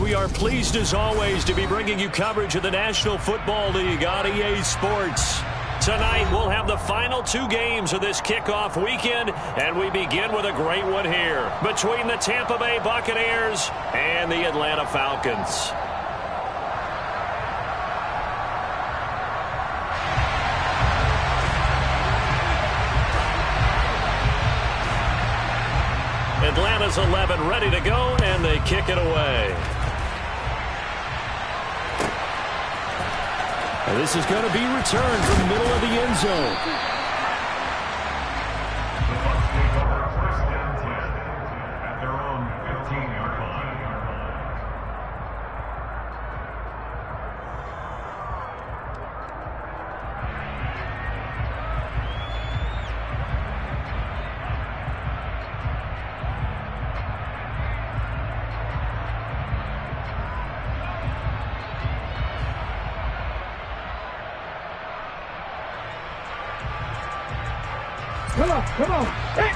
We are pleased as always to be bringing you coverage of the National Football League on EA Sports. Tonight we'll have the final two games of this kickoff weekend, and we begin with a great one here between the Tampa Bay Buccaneers and the Atlanta Falcons. Atlanta's 11 ready to go, and they kick it away. And this is going to be returned from the middle of the end zone. The Bucs take over first and 10 at their own 15-yard line. Come on. Hey.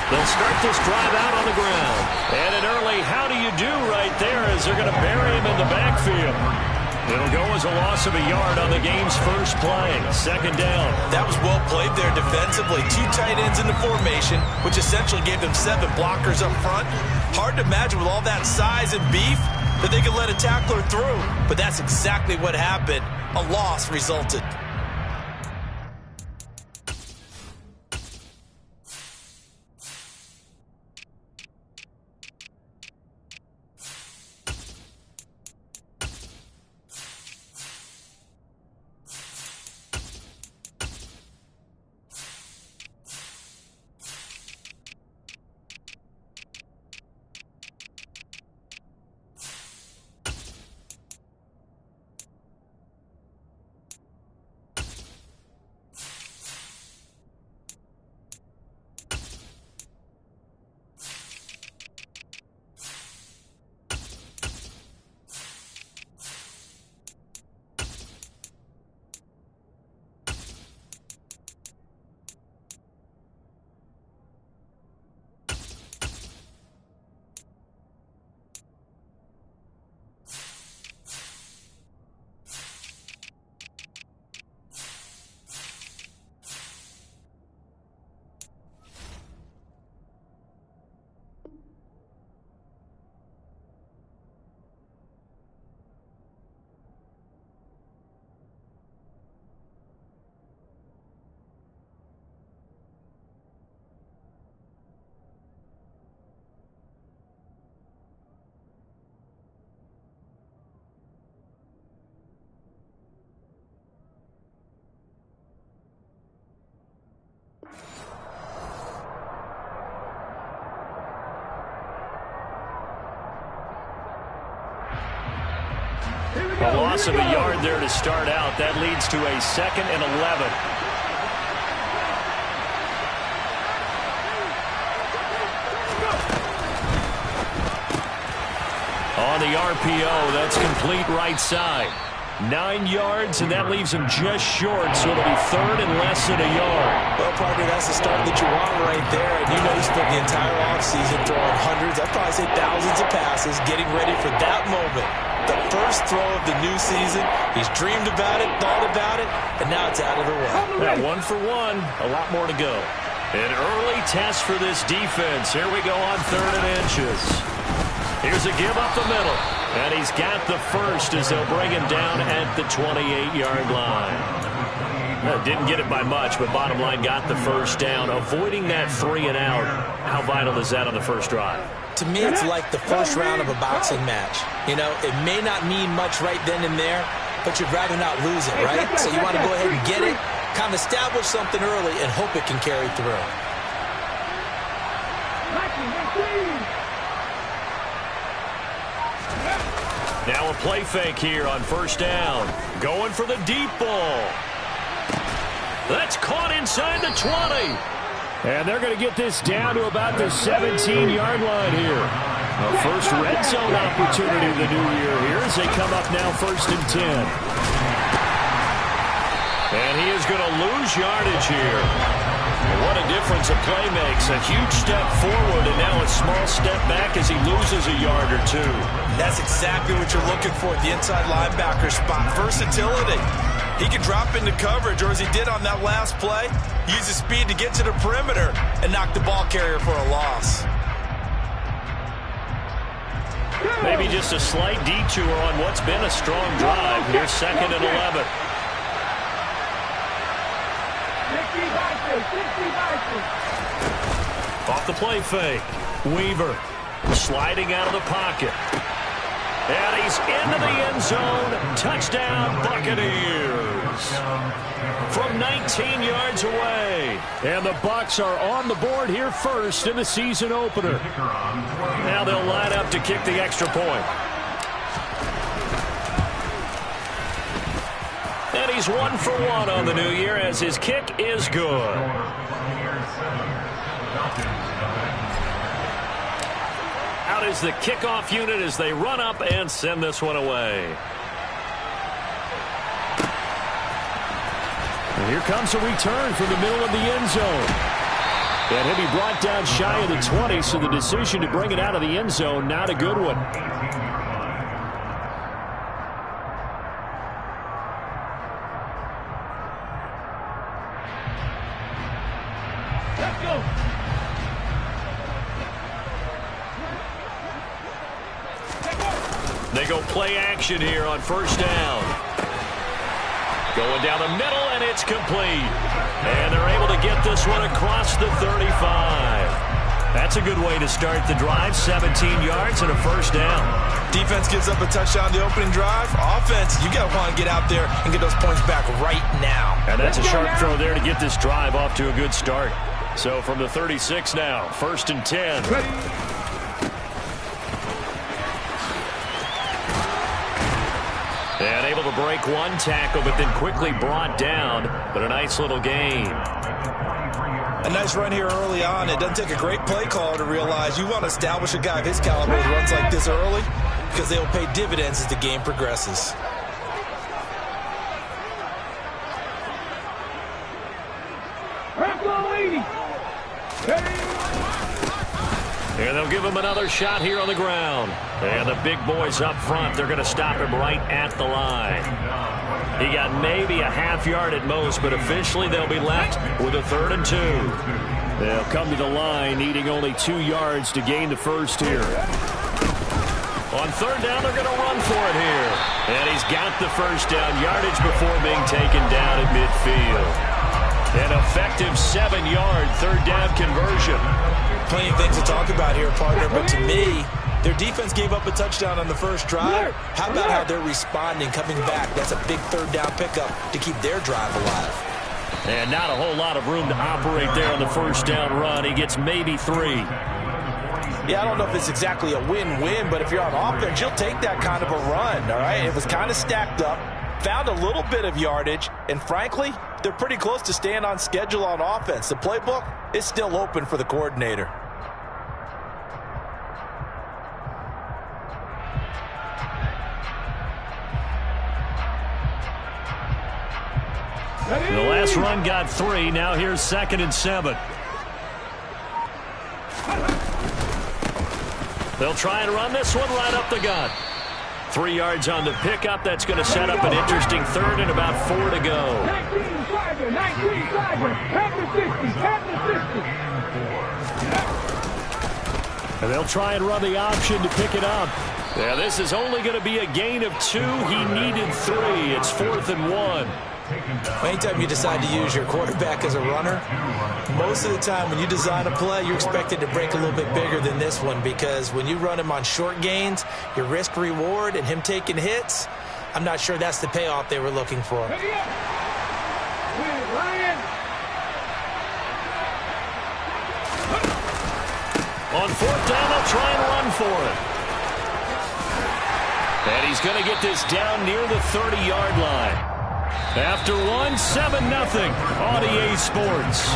They'll start this drive out on the ground. And an early how do you do right there as they're going to bury him in the backfield. It'll go as a loss of a yard on the game's first play. Second down. That was well played there defensively. Two tight ends in the formation, which essentially gave them 7 blockers up front. Hard to imagine with all that size and beef that they could let a tackler through. But that's exactly what happened. A loss resulted. A loss of a yard there to start out. That leads to a 2nd and 11. On the RPO, that's complete right side. 9 yards, and that leaves him just short, so it'll be 3rd and less than a yard. Well, partner, that's the start that you want right there. And you know he spent the entire offseason throwing hundreds, I'd probably say thousands of passes, getting ready for that moment. The first throw of the new season. He's dreamed about it, thought about it, and now it's out of the way. Yeah, 1 for 1, a lot more to go. An early test for this defense. Here we go on 3rd and inches. Here's a give up the middle. And he's got the first as they'll bring him down at the 28-yard line. Didn't get it by much, but bottom line got the first down. Avoiding that 3 and out. How vital is that on the first drive? To me, it's like the first round of a boxing match. You know, it may not mean much right then and there, but you'd rather not lose it, right? So you want to go ahead and get it, kind of establish something early, and hope it can carry through. Now a play fake here on first down. Going for the deep ball. That's caught inside the 20. And they're going to get this down to about the 17-yard line here. A first red zone opportunity of the new year here as they come up now 1st and 10. And he is going to lose yardage here. What a difference a play makes. A huge step forward and now a small step back as he loses a yard or two. That's exactly what you're looking for at the inside linebacker spot. Versatility. He can drop into coverage, or as he did on that last play, use his speed to get to the perimeter and knock the ball carrier for a loss. Maybe just a slight detour on what's been a strong drive. Here's 2nd and 11. Off the play fake. Weaver sliding out of the pocket. And he's into the end zone. Touchdown, Buccaneers. From 19 yards away. And the Bucs are on the board here first in the season opener. Now they'll line up to kick the extra point. And he's 1 for 1 on the new year as his kick is good. Out is the kickoff unit as they run up and send this one away. And here comes a return from the middle of the end zone. And he'll be brought down shy of the 20, so the decision to bring it out of the end zone, not a good one. Let's go. They go play action here on first down. Going down the middle, and it's complete. And they're able to get this one across the 35. That's a good way to start the drive. 17 yards and a first down. Defense gives up a touchdown the opening drive. Offense, you got to want to get out there and get those points back right now. And that's a sharp throw there to get this drive off to a good start. So from the 36 now, 1st and 10. Ready. And able to break one tackle, but then quickly brought down. But a nice little gain. A nice run here early on. It doesn't take a great play caller to realize you want to establish a guy of his caliber who runs like this early because they will pay dividends as the game progresses. And they'll give him another shot here on the ground. And the big boys up front, they're going to stop him right at the line. He got maybe a half yard at most, but officially they'll be left with a 3rd and 2. They'll come to the line needing only 2 yards to gain the first here. On 3rd down, they're going to run for it here. And he's got the first down yardage before being taken down at midfield. An effective 7-yard 3rd down conversion. Plenty of things to talk about here, partner, but to me, their defense gave up a touchdown on the first drive. How about how they're responding, coming back? That's a big 3rd down pickup to keep their drive alive. And not a whole lot of room to operate there on the first down run. He gets maybe 3. Yeah, I don't know if it's exactly a win-win, but if you're on offense, you'll take that kind of a run, all right? It was kind of stacked up, found a little bit of yardage, and frankly, they're pretty close to staying on schedule on offense. The playbook is still open for the coordinator. The last run got 3. Now here's 2nd and 7. They'll try and run this one right up the gut. 3 yards on the pickup. That's going to set up an interesting 3rd and about 4 to go. 19 Flagger, 19 Flagger, half the 50, And they'll try and run the option to pick it up. Yeah, this is only going to be a gain of 2. He needed 3. It's 4th and 1. Anytime you decide to use your quarterback as a runner, most of the time when you design a play, you're expected to break a little bit bigger than this one, because when you run him on short gains, your risk reward and him taking hits, I'm not sure that's the payoff they were looking for. On 4th down, they'll try and run for it. And he's going to get this down near the 30-yard line. After 1, 7-0 on EA Sports.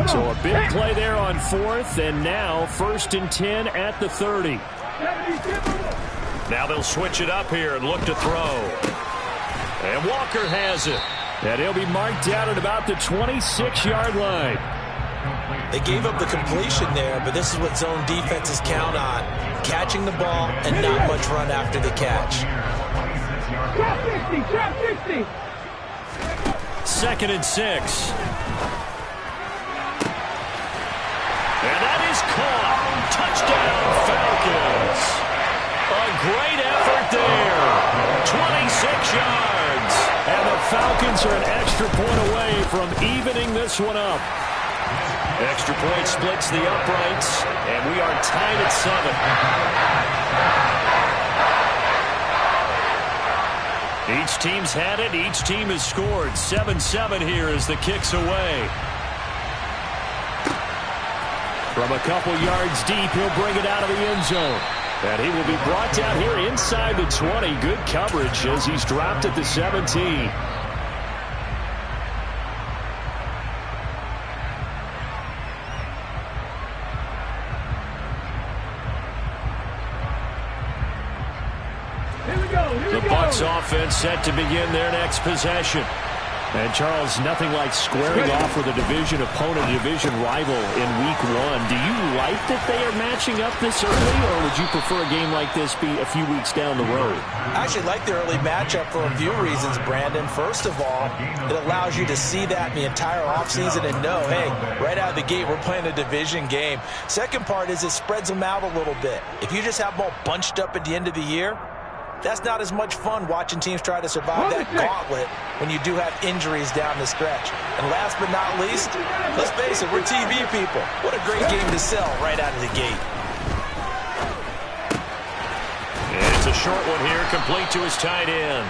So a big play there on 4th, and now 1st and 10 at the 30. Now they'll switch it up here and look to throw. And Walker has it. And he'll be marked out at about the 26-yard line. They gave up the completion there, but this is what zone defenses count on. Catching the ball and not much run after the catch. Trap 60, trap 60. 2nd and 6. And that is caught. Touchdown, Falcons. A great effort there. 26 yards. And the Falcons are an extra point away from evening this one up. Extra point splits the uprights, and we are tied at 7. Each team's had it. Each team has scored. 7-7 here as the kick's away. From a couple yards deep, he'll bring it out of the end zone. And he will be brought down here inside the 20. Good coverage as he's dropped at the 17. The Bucs offense set to begin their next possession. And, Charles, nothing like squaring off with a division opponent, a division rival in Week 1. Do you like that they are matching up this early, or would you prefer a game like this be a few weeks down the road? I actually like the early matchup for a few reasons, Brandon. First of all, it allows you to see that in the entire offseason and know, hey, right out of the gate, we're playing a division game. Second part is it spreads them out a little bit. If you just have them all bunched up at the end of the year, that's not as much fun watching teams try to survive that gauntlet when you do have injuries down the stretch. And last but not least, let's face it, we're TV people. What a great game to sell right out of the gate. And it's a short one here, complete to his tight end.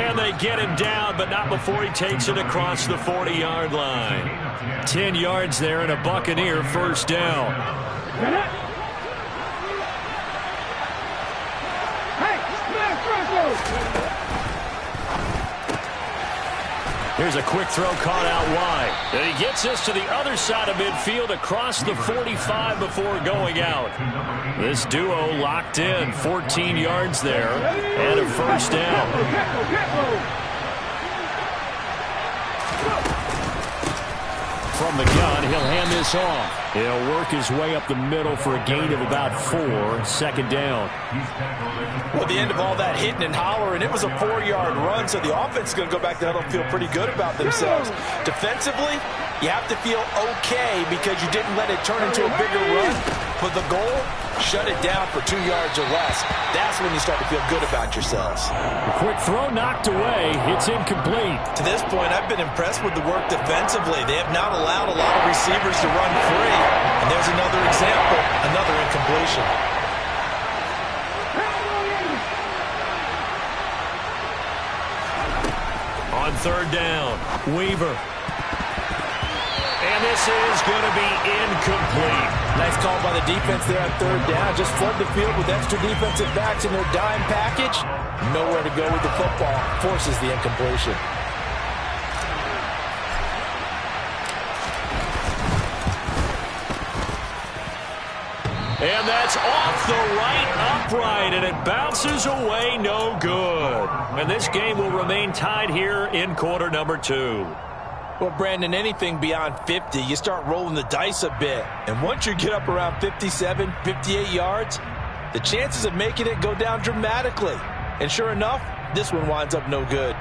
And they get him down, but not before he takes it across the 40-yard line. 10 yards there and a Buccaneer first down. Here's a quick throw caught out wide. And he gets this to the other side of midfield across the 45 before going out. This duo locked in. 14 yards there and a first down. From the gun, he'll hand this off. He'll work his way up the middle for a gain of about 4. 2nd down. Well, the end of all that hitting and hollering, it was a 4-yard run, so the offense is going to go back there and feel pretty good about themselves. Defensively, you have to feel okay because you didn't let it turn into a bigger run. But the goal, shut it down for 2 yards or less. That's when you start to feel good about yourselves. A quick throw knocked away. It's incomplete. To this point, I've been impressed with the work defensively. They have not allowed a lot of receivers to run free. And there's another example, another incompletion. On 3rd down, Weaver. And this is going to be incomplete. Nice call by the defense there on 3rd down. Just flood the field with extra defensive backs in their dime package. Nowhere to go with the football. Forces the incompletion. And that's off the right upright, and it bounces away, no good. And this game will remain tied here in quarter number 2. Well, Brandon, anything beyond 50, you start rolling the dice a bit. And once you get up around 57, 58 yards, the chances of making it go down dramatically. And sure enough, this one winds up no good.